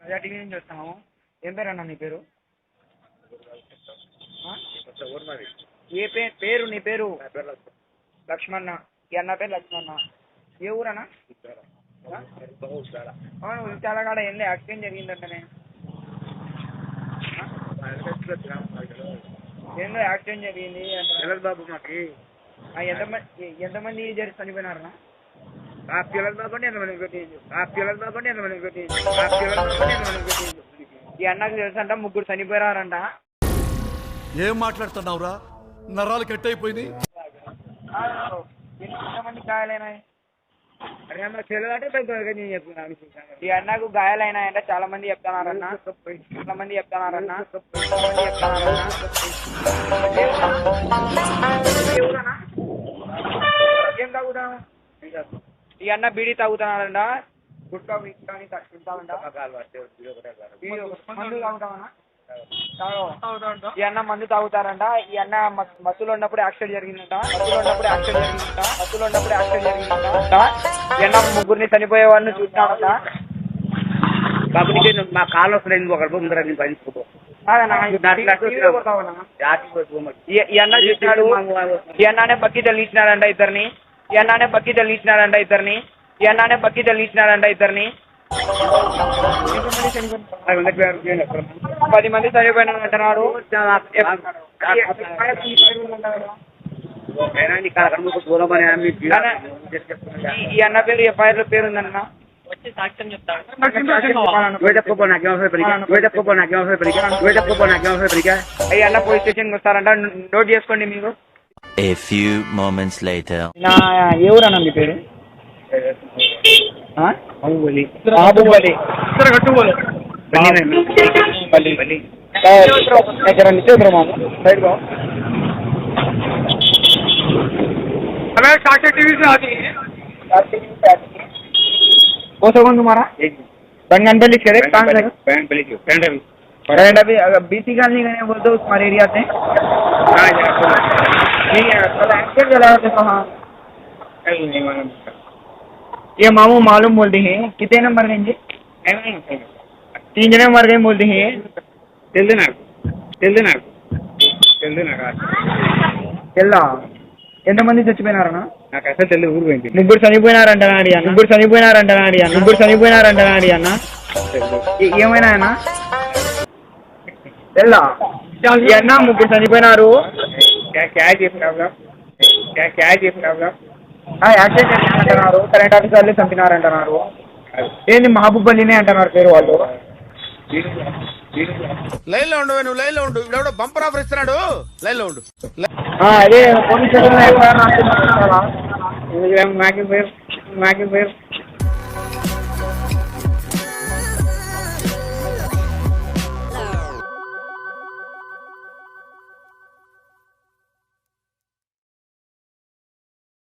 ప్రజా టీవీ నుంచి వస్తున్నాము. ఏం పేరు అన్న నీ పేరు? ఏ పేరు నీ పేరు? లక్ష్మణ. ఈ అన్న పేరు లక్ష్మణ. ఏ ఊరన్నా? అవును, ఉల్చాలగాడ ఏంది యాక్సిడెంట్ జరిగిందంటనే? ఏందో యాక్సిడెంట్ జరిగింది బాబు మాకి. ఎంతమంది చనిపోయినారన్నా? ఈ అన్నకు తెలుసంట ముగ్గురు చనిపోయారంట. ఏం మాట్లాడుతున్నావురా? నరాలు కట్ అయిపోయింది. ఎంతమంది గాయాలైనాయి? ఈ అన్నకు గాయాలైనాయంట. చాలా మంది చెప్తున్నారన్న. ఏం తాగుతాం? ఈ అన్న బీడీ తాగుతున్నాడంట. గుట్కా తింటామంట. మందు తాగుతామన్నా? ఈ అన్న మందు తాగుతారంట. ఈ అన్న మత్తులో ఉన్నప్పుడు యాక్సిడెంట్ జరిగిందంట. ఈ అన్న ముగ్గురిని చనిపోయే వాళ్ళని చూసినాడంట. కాబట్టి మా కాలు వస్తుంది ఒకటి ముందర నేను పనిచుకో. ఈ అన్న చూసినాడు. ఈ అన్ననే బక్కి తెలిసినాడంట ఇద్దరిని. 10 మంది చనిపోయిన అంటున్నారు. ఈ అన్న పేరు ఎఫ్ఐఆర్ లో పేరు ఉందన్న. ఈ అన్న పోలీస్ స్టేషన్ వస్తారంట. నోట్ చేసుకోండి మీరు. A few moments later. నా ఏ ఊరన్నా మీ పేరు? బాహుబలి. तुम्हारा बनगनपल्ली अभी बीसी कॉलोनी का बोलते हो तुम्हारे एरिया से? ये मामू मालूम बोलते हैं कितने नंबर गए? 3 जने मर गए बोलते हैं. తెల్లా ఎంతమంది చచ్చిపోయినారన్నా? నాకు అసలు తెలియదు. ఊరు పోయింది. ముగ్గురు చనిపోయినారంటనాడి అన్న. ఏమైనా అన్న తెల్లా? ఈ అన్న ముగ్గురు చనిపోయినారు. యాక్సిడెంట్ అంటున్నారు. కరెంట్ ఆఫీసర్లు చంపినారంటున్నారు. ఏంది మహబూబల్లినే అంటున్నారు పేరు వాళ్ళు. లైన్ లో ఉండు, నువ్వు లైన్ లో ఉండు. ఇప్పుడు బంపర్ ఆఫర్ ఇస్తున్నాడు, లైన్ లో ఉండు. అదే పోలీస్ స్టేషన్